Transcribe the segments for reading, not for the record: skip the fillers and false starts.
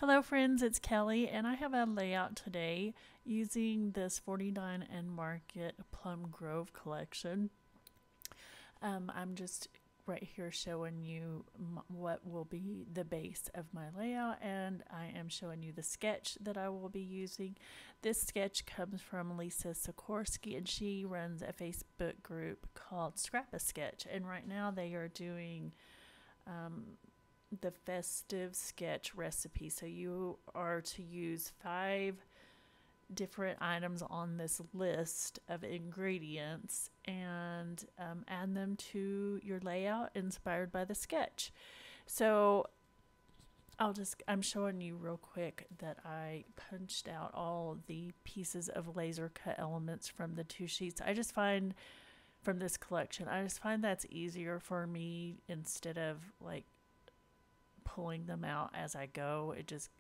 Hello friends, it's Kelly and I have a layout today using this 49 and Market Plum Grove collection. I'm just right here showing you what will be the base of my layout, and I am showing you the sketch that I will be using. This sketch comes from Lisa Sikorsky, and she runs a Facebook group called Scrapbook, and right now they are doing the festive sketch recipe. So you are to use 5 different items on this list of ingredients and add them to your layout inspired by the sketch. So I'm showing you real quick that I punched out all the pieces of laser cut elements from the 2 sheets. I just find from this collection, I just find that's easier for me instead of like pulling them out as I go. It just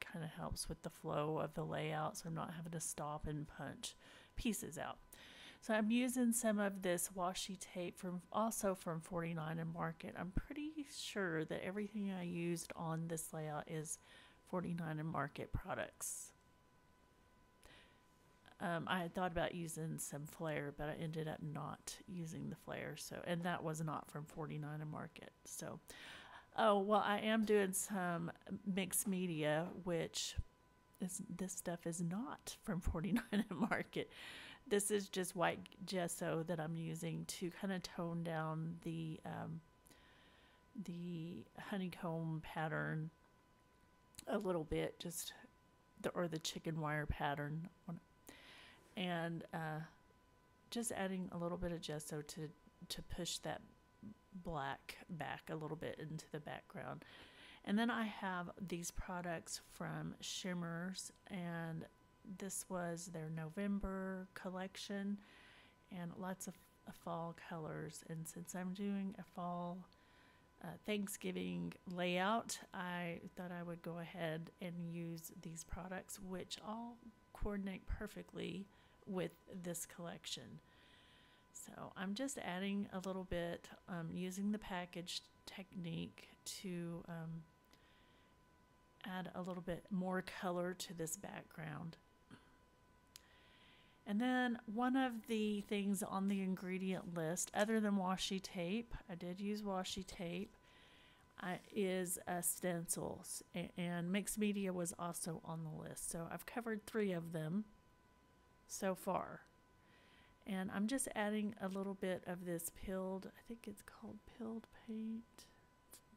kind of helps with the flow of the layout, so I'm not having to stop and punch pieces out. So I'm using some of this washi tape from 49 and Market. I'm pretty sure that everything I used on this layout is 49 and Market products. I had thought about using some flare, but I ended up not using the flare. And that was not from 49 and Market. So oh, well, I am doing some mixed media, which this stuff is not from 49 and Market. This is just white gesso that I'm using to kind of tone down the honeycomb pattern a little bit, or the chicken wire pattern, and just adding a little bit of gesso to push that black back a little bit into the background. And then I have these products from Shimmers, and this was their November collection, and lots of fall colors. And since I'm doing a fall Thanksgiving layout, I thought I would go ahead and use these products, which all coordinate perfectly with this collection. So I'm just adding a little bit, using the package technique to add a little bit more color to this background. And then one of the things on the ingredient list, other than washi tape, I did use washi tape, is stencils. And mixed media was also on the list. So I've covered 3 of them so far. And I'm just adding a little bit of this pilled, I think it's called pilled paint,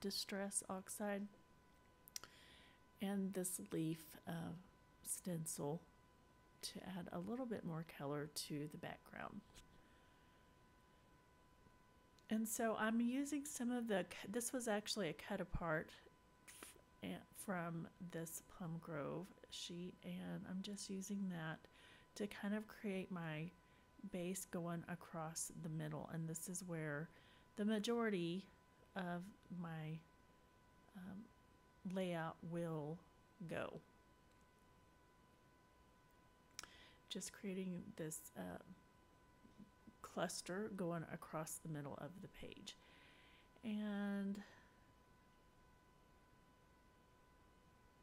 distress oxide, and this leaf stencil to add a little bit more color to the background. And so I'm using some of this was actually a cut apart from this Plum Grove sheet, and I'm just using that to kind of create my base going across the middle, and this is where the majority of my layout will go. Just creating this cluster going across the middle of the page. And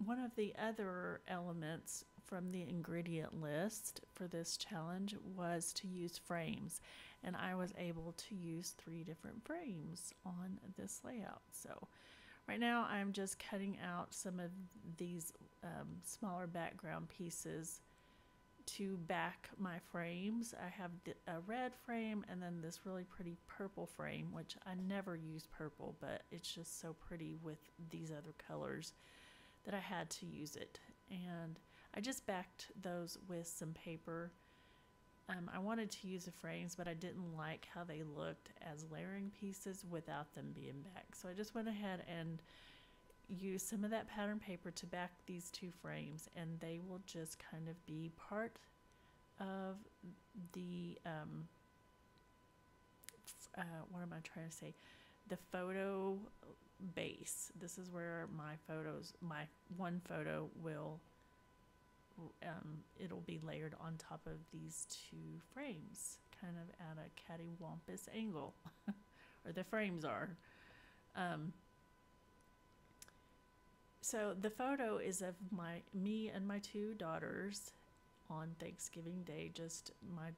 one of the other elements from the ingredient list for this challenge was to use frames, and I was able to use 3 different frames on this layout. So right now I'm just cutting out some of these smaller background pieces to back my frames. I have a red frame and then this really pretty purple frame, which I never use purple, but it's just so pretty with these other colors that I had to use it. And I just backed those with some paper. I wanted to use the frames, but I didn't like how they looked as layering pieces without them being backed. So I just went ahead and used some of that pattern paper to back these 2 frames, and they will just kind of be part of the, what am I trying to say? The photo base. This is where my one photo will it'll be layered on top of these 2 frames, kind of at a cattywampus angle, or the frames are. So the photo is of me and my two daughters on Thanksgiving Day. Just my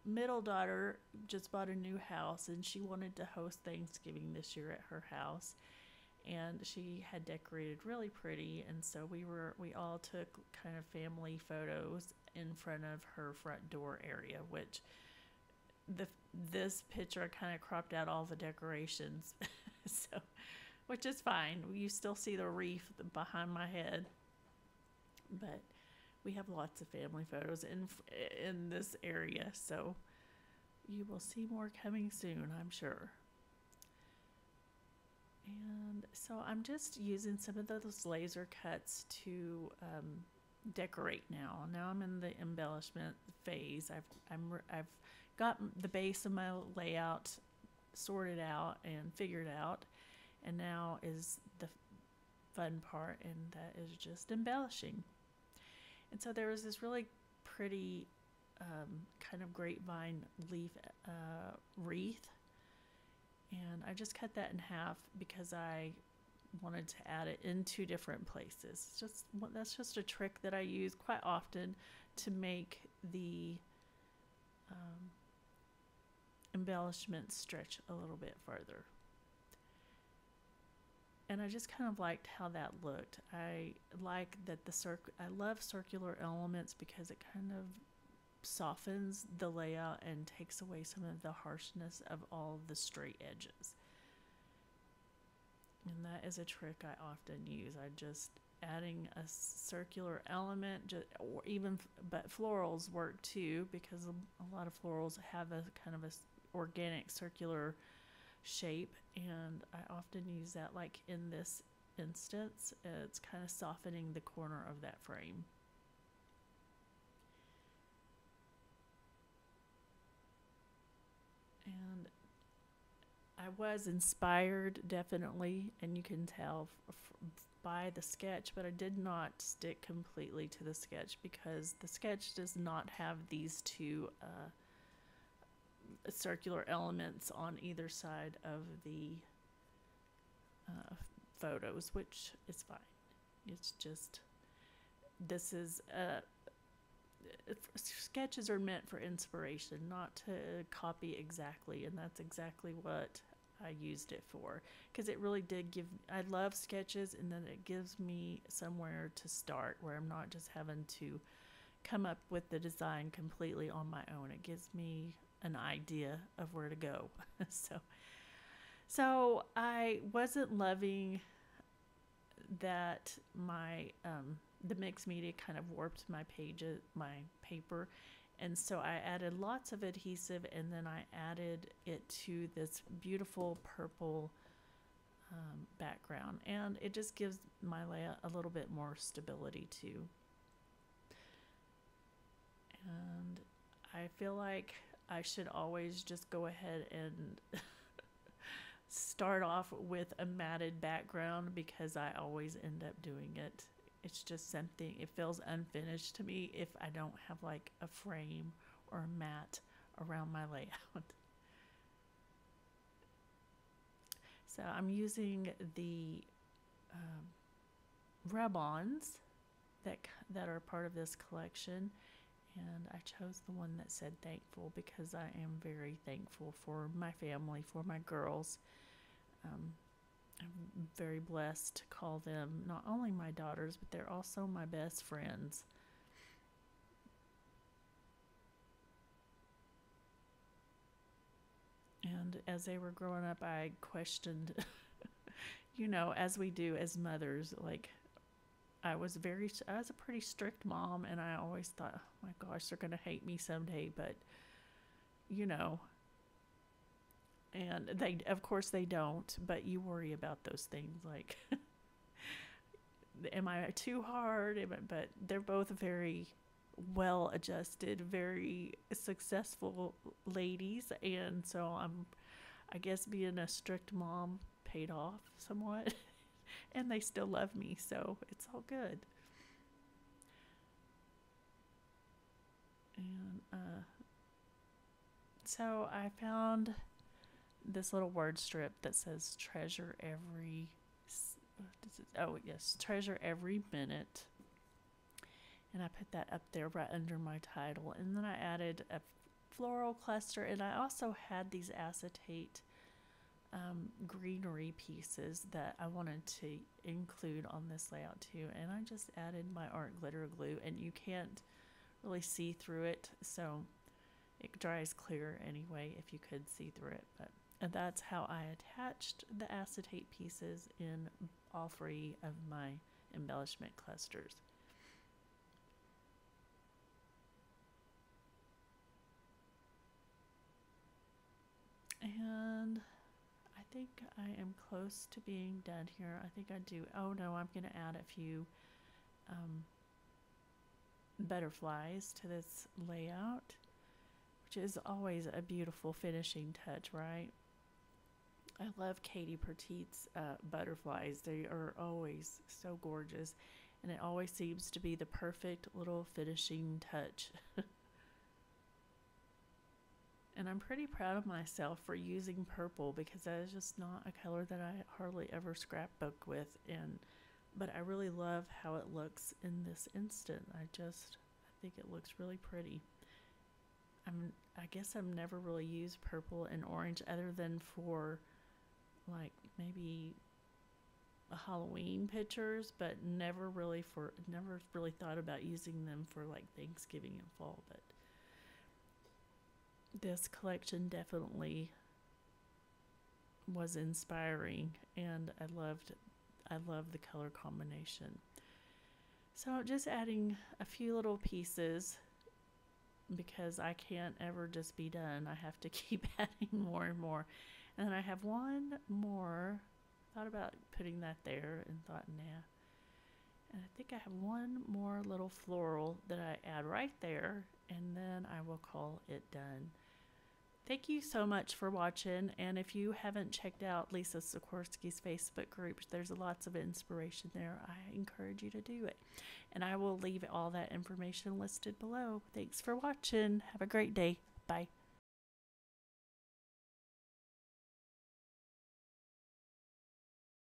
middle daughter just bought a new house and she wanted to host Thanksgiving this year at her house, and she had decorated really pretty, and so we all took kind of family photos in front of her front door area, which this picture kind of cropped out all the decorations. So, which is fine. You still see the wreath behind my head, but we have lots of family photos in this area, so you will see more coming soon, I'm sure. And so I'm just using some of those laser cuts to decorate now. Now I'm in the embellishment phase. I've got the base of my layout sorted out and figured out, and now is the fun part, and that is just embellishing. And so there was this really pretty kind of grapevine leaf wreath, and I just cut that in half because I wanted to add it in two different places. That's just a trick that I use quite often to make the embellishment stretch a little bit further. And I just kind of liked how that looked. I like that I love circular elements because it kind of softens the layout and takes away some of the harshness of all of the straight edges. And that is a trick I often use. I just adding a circular element, but florals work too, because a lot of florals have a kind of a organic circular shape, and I often use that, like in this instance. It's kind of softening the corner of that frame. And I was inspired, definitely, and you can tell by the sketch, but I did not stick completely to the sketch because the sketch does not have these two circular elements on either side of the photos, which is fine. It's just, this is sketches are meant for inspiration, not to copy exactly, and that's exactly what I used it for, because it really did give, I love sketches, and then it gives me somewhere to start where I'm not just having to come up with the design completely on my own. It gives me an idea of where to go. So I wasn't loving that the mixed media kind of warped my paper, and so I added lots of adhesive, and then I added it to this beautiful purple background, and it just gives my layout a little bit more stability too. And I feel like I should always just go ahead and start off with a matted background, because I always end up doing it. It's just something, it feels unfinished to me if I don't have like a frame or a mat around my layout. So I'm using the rub-ons that are part of this collection, and I chose the one that said thankful because I am very thankful for my family, for my girls. I'm very blessed to call them not only my daughters, but they're also my best friends. And as they were growing up, I questioned, as we do as mothers, like I was a pretty strict mom, and I always thought, oh my gosh, they're going to hate me someday, but and of course they don't, but you worry about those things, like, am I too hard? But they're both very well adjusted, very successful ladies, and so I guess being a strict mom paid off somewhat. And they still love me, so it's all good. And so I found this little word strip that says treasure every oh yes, treasure every minute. And I put that up there right under my title. And then I added a floral cluster, and I also had these acetate greenery pieces that I wanted to include on this layout too. And I just added my art glitter glue, and you can't really see through it, so it dries clear anyway if you could see through it. But and that's how I attached the acetate pieces in all three of my embellishment clusters. And I think I am close to being done here. I think I do. Oh no, I'm going to add a few butterflies to this layout, which is always a beautiful finishing touch, right? I love Katie Petit's butterflies. They are always so gorgeous, and it always seems to be the perfect little finishing touch. And I'm pretty proud of myself for using purple, because that is just not a color that I hardly ever scrapbook with. But I really love how it looks in this instant. I think it looks really pretty. I guess I've never really used purple and orange other than for like maybe Halloween pictures, but never really thought about using them for like Thanksgiving and fall. But this collection definitely was inspiring, and I love the color combination. So just adding a few little pieces, because I can't ever just be done. I have to keep adding more and more. And then I have one more. Thought about putting that there and thought, nah. And I think I have one more little floral that I add right there, and then I will call it done. Thank you so much for watching, and if you haven't checked out Lisa Sikorsky's Facebook group, there's lots of inspiration there. I encourage you to do it, and I will leave all that information listed below. Thanks for watching. Have a great day. Bye.